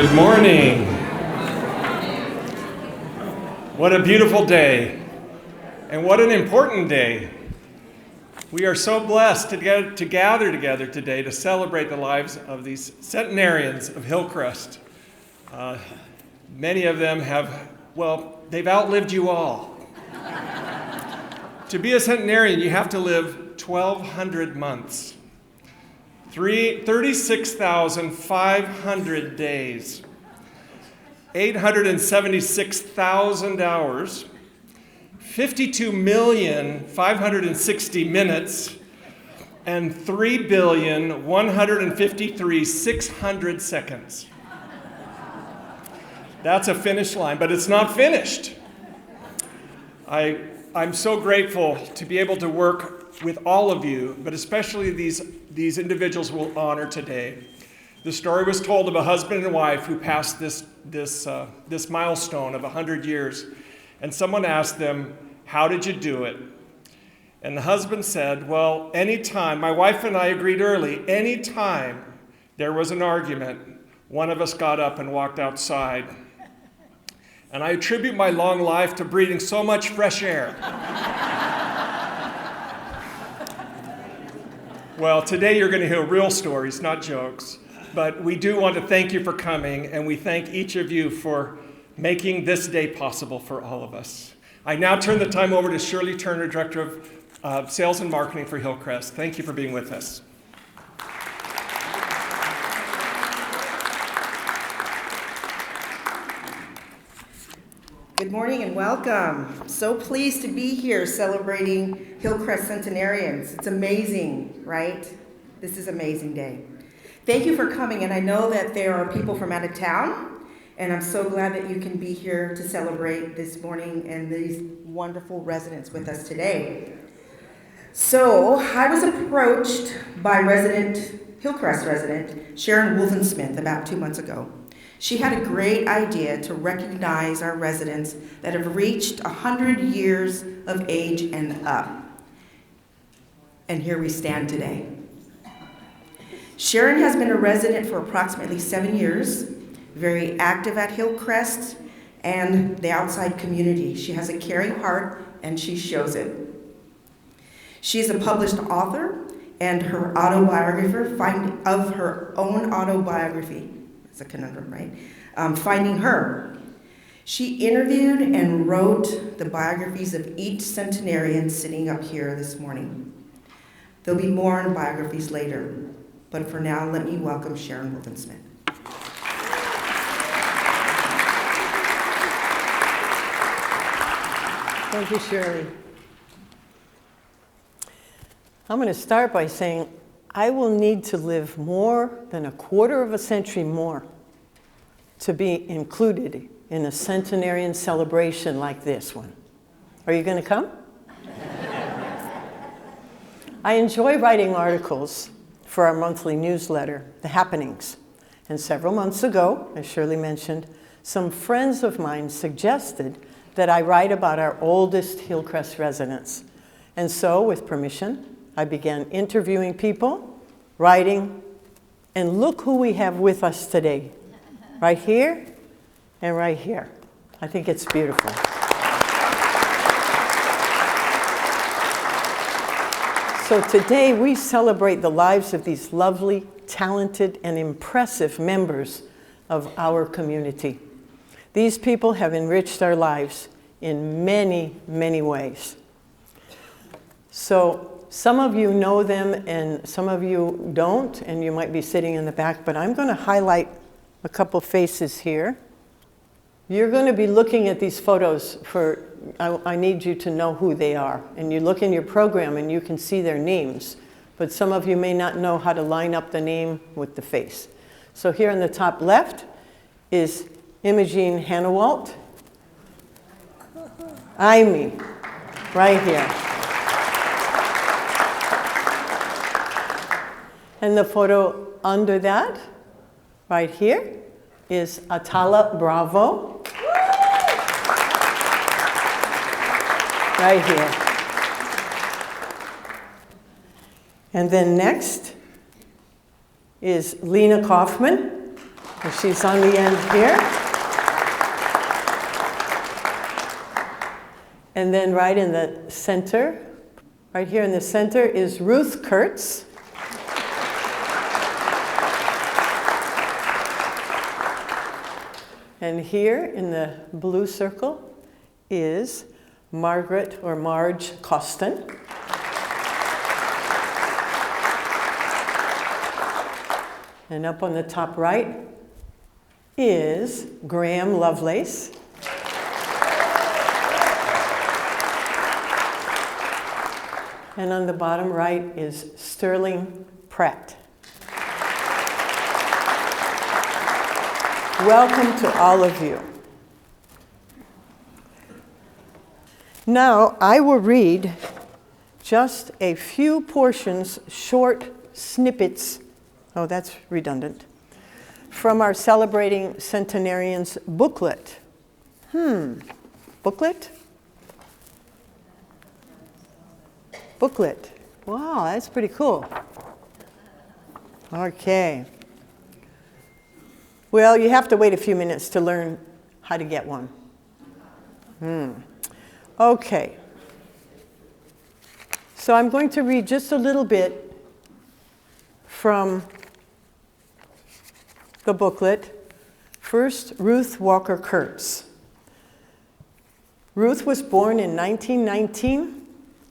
Good morning. What a beautiful day, and what an important day. We are so blessed to gather together today to celebrate the lives of these centenarians of Hillcrest. Many of them they've outlived you all. To be a centenarian, you have to live 1,200 months. 36,500 days, 876,000 hours, 52,560 minutes, and 3,153,600 seconds. That's a finish line, but it's not finished. I'm so grateful to be able to work with all of you, but especially these individuals we'll honor today. The story was told of a husband and wife who passed this milestone of 100 years, and someone asked them, "How did you do it?" And the husband said, "Well, anytime, my wife and I agreed early, anytime there was an argument, one of us got up and walked outside. And I attribute my long life to breathing so much fresh air." Well, today you're going to hear real stories, not jokes. But we do want to thank you for coming, and we thank each of you for making this day possible for all of us. I now turn the time over to Shirley Turner, Director of Sales and Marketing for Hillcrest. Thank you for being with us. Good morning and welcome. So pleased to be here celebrating Hillcrest Centenarians. It's amazing, right? This is an amazing day. Thank you for coming, and I know that there are people from out of town, and I'm so glad that you can be here to celebrate this morning and these wonderful residents with us today. So I was approached by Hillcrest resident Sharon Wolfensmith about 2 months ago. She had a great idea to recognize our residents that have reached 100 years of age and up. And here we stand today. Sharon has been a resident for approximately 7 years, very active at Hillcrest and the outside community. She has a caring heart, and she shows it. She is a published author and her autobiographer of her own autobiography. It's a conundrum, right? Finding Her. She interviewed and wrote the biographies of each centenarian sitting up here this morning. There'll be more on biographies later, but for now, let me welcome Sharon Wolfensmith. Thank you, Shirley. I'm going to start by saying I will need to live more than a quarter of a century more to be included in a centenarian celebration like this one. Are you going to come? I enjoy writing articles for our monthly newsletter, The Happenings. And several months ago, as Shirley mentioned, some friends of mine suggested that I write about our oldest Hillcrest residents. And so, with permission, I began interviewing people, writing, and look who we have with us today. Right here and right here. I think it's beautiful. So today we celebrate the lives of these lovely, talented, and impressive members of our community. These people have enriched our lives in many, many ways. So some of you know them and some of you don't, and you might be sitting in the back, but I'm going to highlight a couple faces here. You're going to be looking at these photos I need you to know who they are. And you look in your program and you can see their names, but some of you may not know how to line up the name with the face. So here in the top left is Imogene Hanawalkt. Amy, right here. And the photo under that, right here, is Atala Bravo. Right here. And then next is Lena Coffman. And she's on the end here. And then right in the center, right here in the center is Ruth Kurtz. And here in the blue circle is Margaret or Marge Coston. And up on the top right is Graham Lovelace. And on the bottom right is Sterling Pratt. Welcome to all of you. Now I will read just a few portions, short snippets, oh that's redundant, from our Celebrating Centenarians booklet. Booklet? Booklet. Wow, that's pretty cool. Okay. Well, you have to wait a few minutes to learn how to get one. Okay. So I'm going to read just a little bit from the booklet. First, Ruth Walker Kurtz. Ruth was born in 1919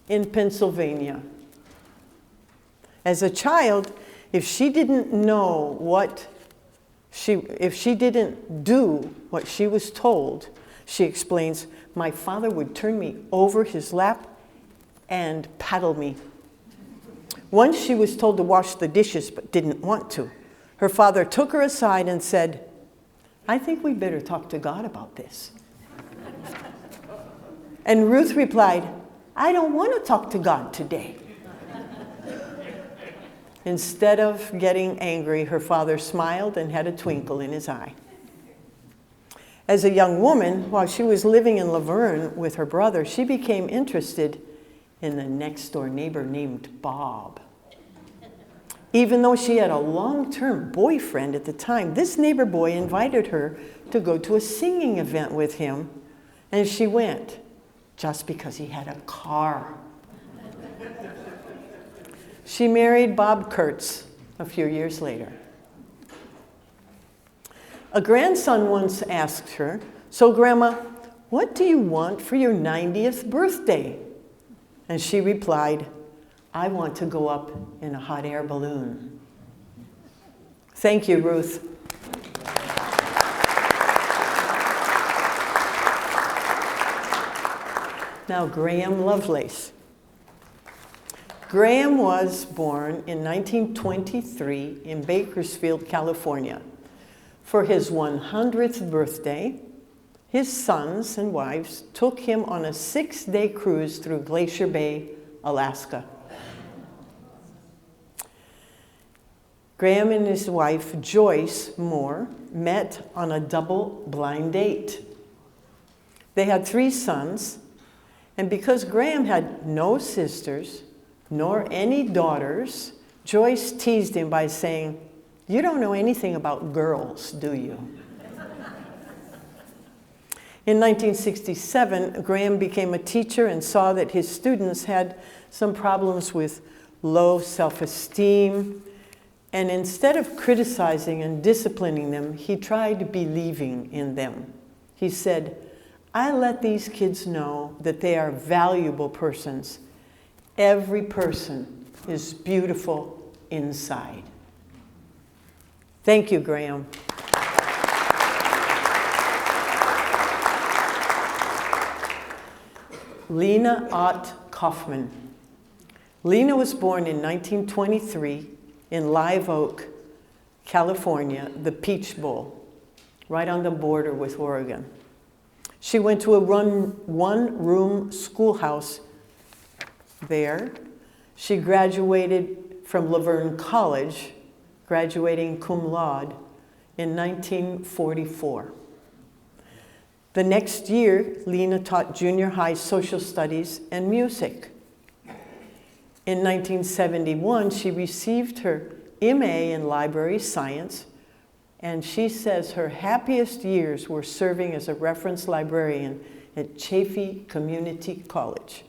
in Pennsylvania. As a child, if she didn't do what she was told, she explains, my father would turn me over his lap and paddle me. Once she was told to wash the dishes but didn't want to. Her father took her aside and said, I think we better talk to God about this. And Ruth replied, I don't want to talk to God today. Instead of getting angry, her father smiled and had a twinkle in his eye. As a young woman, while she was living in Laverne with her brother, she became interested in the next-door neighbor named Bob. Even though she had a long-term boyfriend at the time, this neighbor boy invited her to go to a singing event with him, and she went just because he had a car. She married Bob Kurtz a few years later. A grandson once asked her, so Grandma, what do you want for your 90th birthday? And she replied, I want to go up in a hot air balloon. Thank you, Ruth. Now, Graham Lovelace. Graham was born in 1923 in Bakersfield, California. For his 100th birthday, his sons and wives took him on a 6-day cruise through Glacier Bay, Alaska. Graham and his wife, Joyce Moore, met on a double blind date. They had 3 sons, and because Graham had no sisters, nor any daughters, Joyce teased him by saying, you don't know anything about girls, do you? In 1967, Graham became a teacher and saw that his students had some problems with low self-esteem, and instead of criticizing and disciplining them, he tried believing in them. He said, I let these kids know that they are valuable persons. Every person is beautiful inside. Thank you, Graham. Lena Coffman. Lena was born in 1923 in Live Oak, California, the Peach Bowl, right on the border with Oregon. She went to a one-room schoolhouse there. She graduated from Laverne College, graduating cum laude in 1944. The next year, Lena taught junior high social studies and music. In 1971, she received her MA in library science And she says her happiest years were serving as a reference librarian at Chaffey Community College.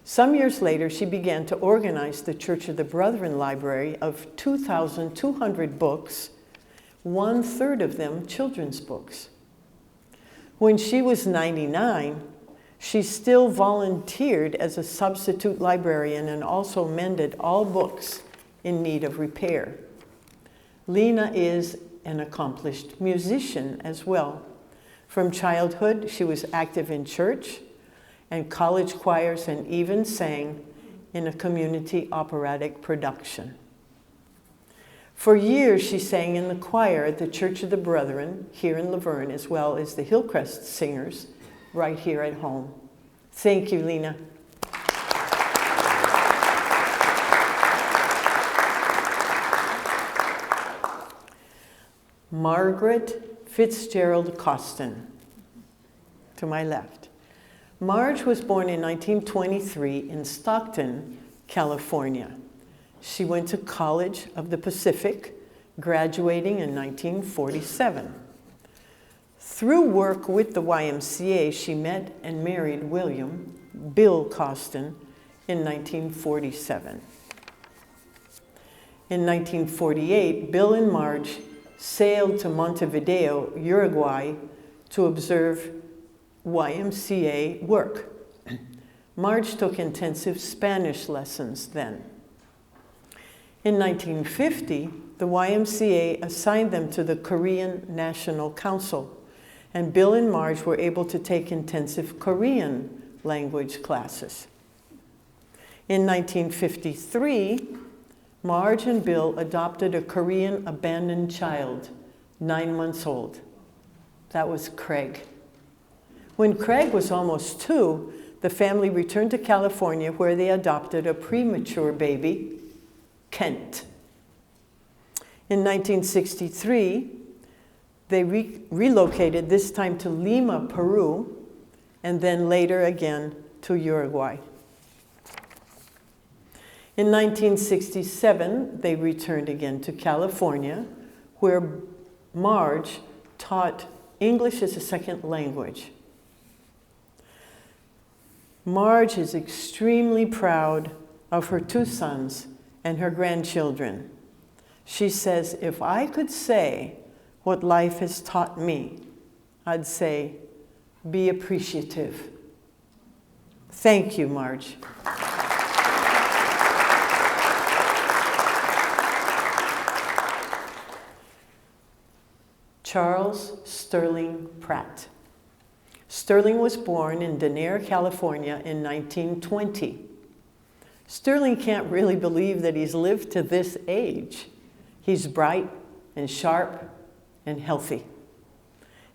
Some years later, she began to organize the Church of the Brethren library of 2,200 books, 1/3 of them children's books. When she was 99, she still volunteered as a substitute librarian and also mended all books in need of repair. Lena is an accomplished musician as well. From childhood, she was active in church and college choirs and even sang in a community operatic production. For years, she sang in the choir at the Church of the Brethren here in Laverne, as well as the Hillcrest singers right here at home. Thank you, Lena. Margaret Fitzgerald Coston, to my left. Marge was born in 1923 in Stockton, California. She went to College of the Pacific, graduating in 1947. Through work with the YMCA, she met and married Bill Coston, in 1947. In 1948, Bill and Marge sailed to Montevideo, Uruguay, to observe YMCA work. Marge took intensive Spanish lessons then. In 1950, the YMCA assigned them to the Korean National Council, and Bill and Marge were able to take intensive Korean language classes. In 1953, Marge and Bill adopted a Korean abandoned child, 9 months old. That was Craig. When Craig was almost 2, the family returned to California where they adopted a premature baby, Kent. In 1963, they relocated, this time to Lima, Peru, and then later again to Uruguay. In 1967, they returned again to California, where Marge taught English as a second language. Marge is extremely proud of her 2 sons and her grandchildren. She says, if I could say what life has taught me, I'd say, be appreciative. Thank you, Marge. Charles Sterling Pratt. Sterling was born in Denair, California in 1920. Sterling can't really believe that he's lived to this age. He's bright and sharp and healthy.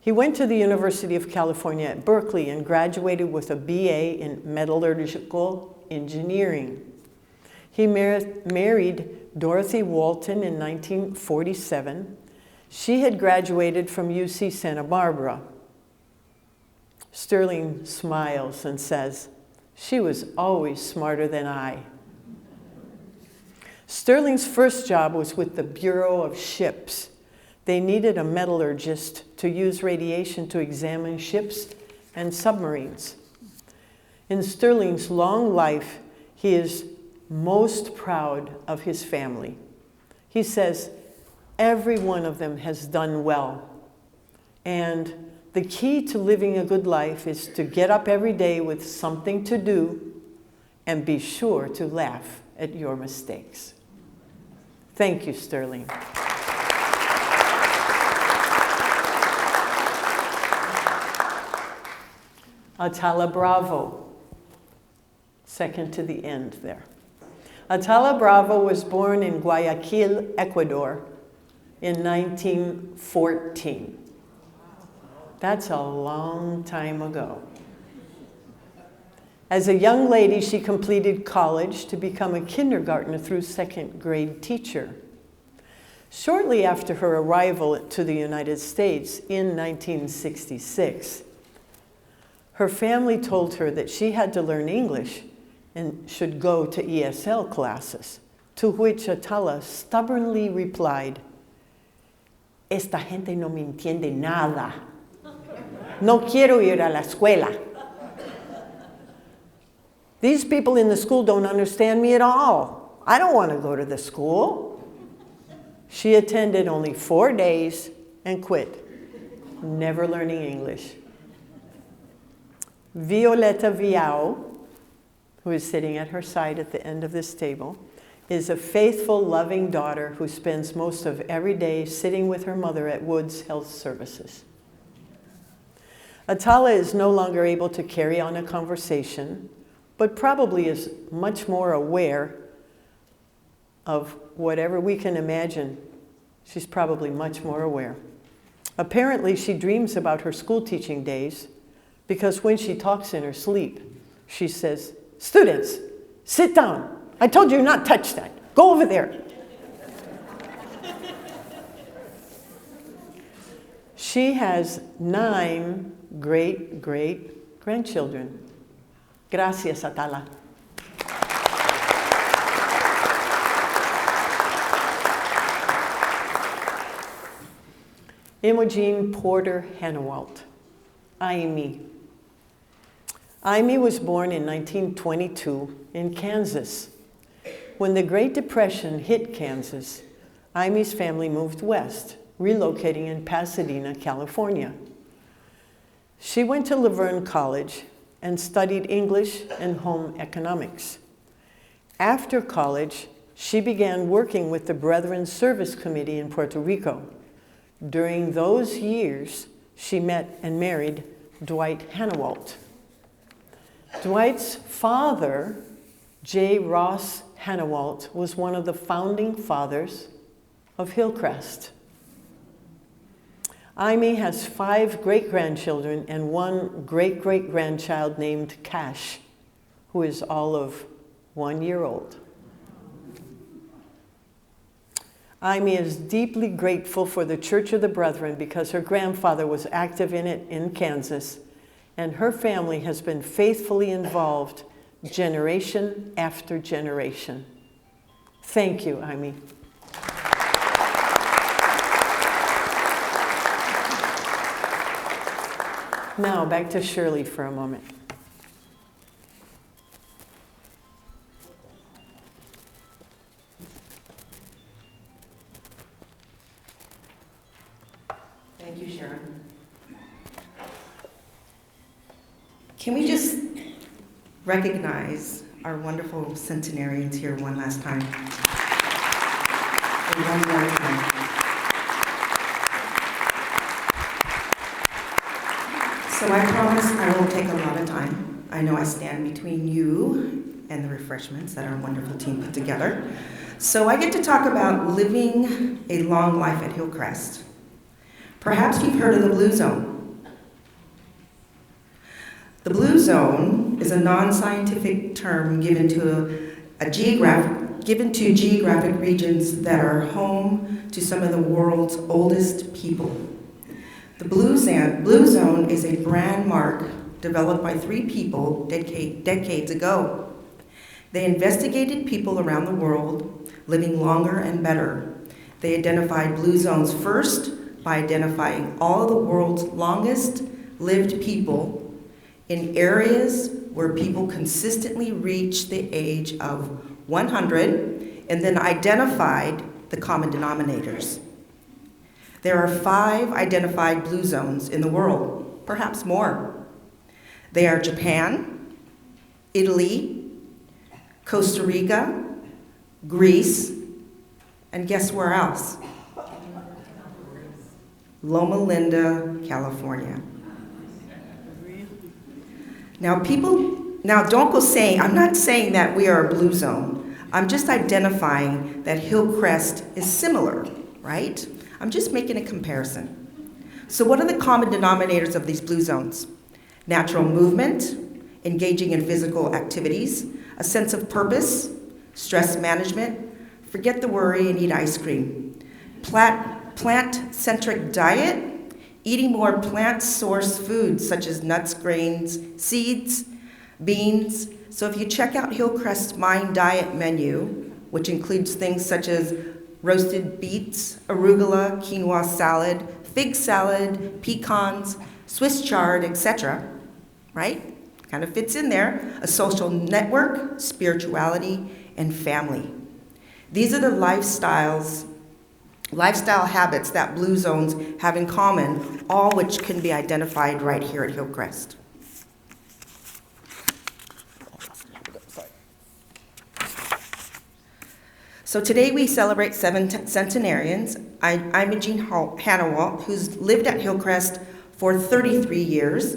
He went to the University of California at Berkeley and graduated with a BA in metallurgical engineering. He married Dorothy Walton in 1947. She had graduated from UC Santa Barbara. Sterling smiles and says, she was always smarter than I. Sterling's first job was with the Bureau of Ships. They needed a metallurgist to use radiation to examine ships and submarines. In Sterling's long life, he is most proud of his family. He says, every one of them has done well. And the key to living a good life is to get up every day with something to do and be sure to laugh at your mistakes. Thank you, Sterling. Atala Bravo, second to the end there. Atala Bravo was born in Guayaquil, Ecuador in 1914. That's a long time ago. As a young lady, she completed college to become a kindergartner through 2nd grade teacher. Shortly after her arrival to the United States in 1966, her family told her that she had to learn English and should go to ESL classes, to which Atala stubbornly replied, Esta gente no me entiende nada. No quiero ir a la escuela. These people in the school don't understand me at all. I don't want to go to the school. She attended only 4 days and quit, never learning English. Violeta Viao, who is sitting at her side at the end of this table, is a faithful, loving daughter who spends most of every day sitting with her mother at Woods Health Services. Atala is no longer able to carry on a conversation, but probably is much more aware of whatever we can imagine. She's probably much more aware. Apparently, she dreams about her school teaching days because when she talks in her sleep, she says, "Students, sit down. I told you not touch that. Go over there." She has 9 great-great-grandchildren. Gracias, Atala. Imogene Porter Hanawalkt, Amy. Amy was born in 1922 in Kansas. When the Great Depression hit Kansas, Amy's family moved west, relocating in Pasadena, California. She went to Verne College and studied English and home economics. After college, she began working with the Brethren Service Committee in Puerto Rico. During those years, she met and married Dwight Hanawalkt. Dwight's father, J. Ross Hanawalkt, was one of the founding fathers of Hillcrest. Amy has 5 great-grandchildren and 1 great-great-grandchild named Cash, who is all of 1 year old. Amy is deeply grateful for the Church of the Brethren because her grandfather was active in it in Kansas, and her family has been faithfully involved generation after generation. Thank you, Amy. Now, back to Shirley for a moment. Thank you, Sharon. Can we just recognize our wonderful centenarians here one last time? And one more time. So I promise I won't take a lot of time. I know I stand between you and the refreshments that our wonderful team put together. So I get to talk about living a long life at Hillcrest. Perhaps you've heard of the Blue Zone. The Blue Zone is a non-scientific term given to geographic regions that are home to some of the world's oldest people. The Blue Zone is a brand mark developed by 3 people decades ago. They investigated people around the world living longer and better. They identified Blue Zones first by identifying all the world's longest lived people in areas where people consistently reach the age of 100, and then identified the common denominators. There are 5 identified Blue Zones in the world, perhaps more. They are Japan, Italy, Costa Rica, Greece, and guess where else? Loma Linda, California. Now don't go saying, I'm not saying that we are a Blue Zone. I'm just identifying that Hillcrest is similar, right? I'm just making a comparison. So what are the common denominators of these Blue Zones? Natural movement, engaging in physical activities, a sense of purpose, stress management, forget the worry and eat ice cream. Plant-centric diet, eating more plant-sourced foods such as nuts, grains, seeds, beans. So if you check out Hillcrest's Mind Diet menu, which includes things such as roasted beets, arugula, quinoa salad, fig salad, pecans, Swiss chard, etc., right? Kind of fits in there. A social network, spirituality, and family. These are the lifestyle habits that Blue Zones have in common, all which can be identified right here at Hillcrest. So today we celebrate 7 centenarians. I'm Imogene Hanawalkt, who's lived at Hillcrest for 33 years.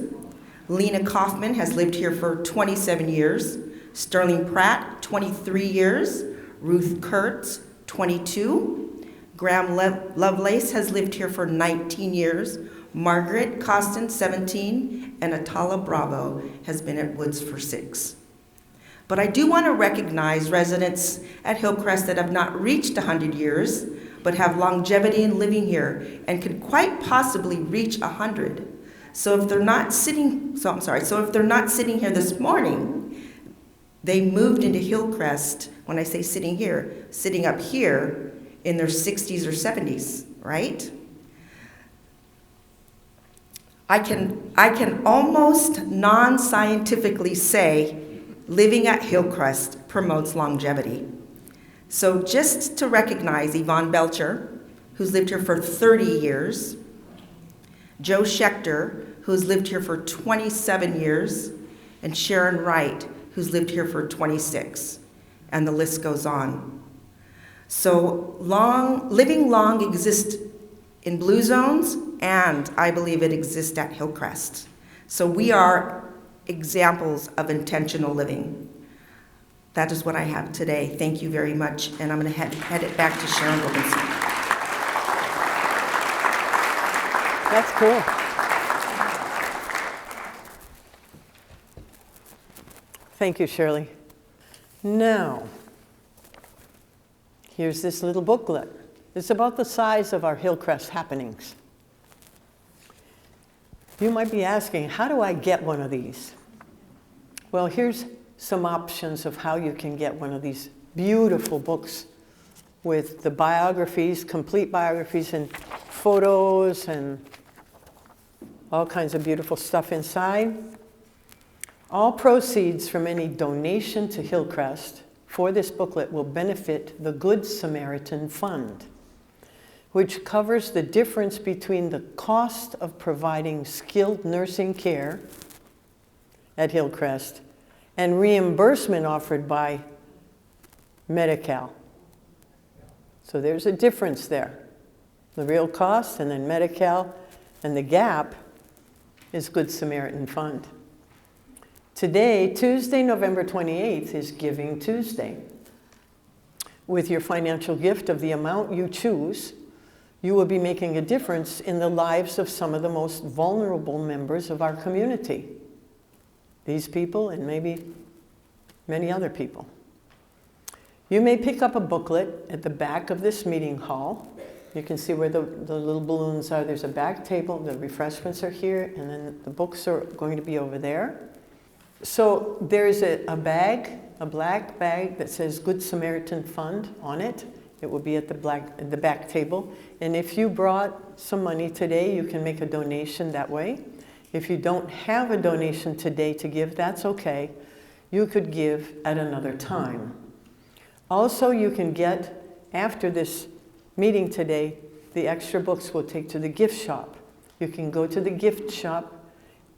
Lena Coffman has lived here for 27 years. Sterling Pratt, 23 years. Ruth Kurtz, 22. Graham Lovelace has lived here for 19 years. Margaret Coston, 17. And Atala Bravo has been at Woods for 6. But I do want to recognize residents at Hillcrest that have not reached 100 years, but have longevity in living here and could quite possibly reach 100. So if they're not sitting here this morning, they moved into Hillcrest, when I say sitting here, sitting up here in their 60s or 70s, right? I can almost non-scientifically say living at Hillcrest promotes longevity. So just to recognize Yvonne Belcher, who's lived here for 30 years, Joe Schechter, who's lived here for 27 years, and Sharon Wright, who's lived here for 26, and the list goes on. So living long exists in Blue Zones, and I believe it exists at Hillcrest. So we are examples of intentional living. That is what I have today. Thank you very much, and I'm going to head it back to Sharon Robinson. That's cool. Thank you, Shirley. Now, here's this little booklet. It's about the size of our Hillcrest happenings. You might be asking, how do I get one of these? Well, here's some options of how you can get one of these beautiful books with the biographies, complete biographies, and photos, and all kinds of beautiful stuff inside. All proceeds from any donation to Hillcrest for this booklet will benefit the Good Samaritan Fund, which covers the difference between the cost of providing skilled nursing care at Hillcrest and reimbursement offered by Medi-Cal. So there's a difference there. The real cost, and then Medi-Cal, and the gap is Good Samaritan Fund. Today, Tuesday, November 28th, is Giving Tuesday. With your financial gift of the amount you choose, you will be making a difference in the lives of some of the most vulnerable members of our community. These people and maybe many other people. You may pick up a booklet at the back of this meeting hall. You can see where the little balloons are. There's a back table, the refreshments are here, and then the books are going to be over there. So there's a bag, a black bag that says Good Samaritan Fund on it. It will be at the back table. And if you brought some money today, you can make a donation that way. If you don't have a donation today to give, that's okay. You could give at another time. Also, you can get, after this meeting today, the extra books we'll take to the gift shop. You can go to the gift shop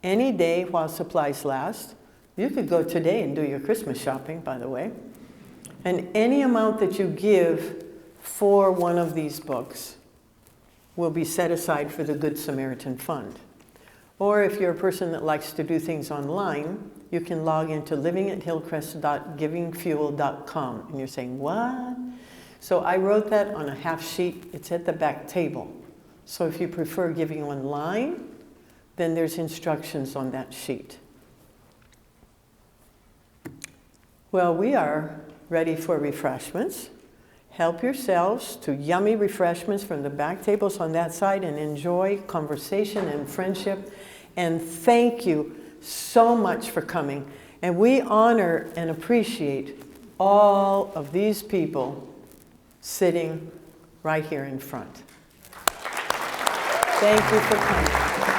any day while supplies last. You could go today and do your Christmas shopping, by the way. And any amount that you give for one of these books will be set aside for the Good Samaritan Fund. Or if you're a person that likes to do things online, you can log into livingathillcrest.givingfuel.com. And you're saying, what? So I wrote that on a half sheet. It's at the back table. So if you prefer giving online, then there's instructions on that sheet. Well, we are ready for refreshments. Help yourselves to yummy refreshments from the back tables on that side and enjoy conversation and friendship. And thank you so much for coming. And we honor and appreciate all of these people sitting right here in front. Thank you for coming.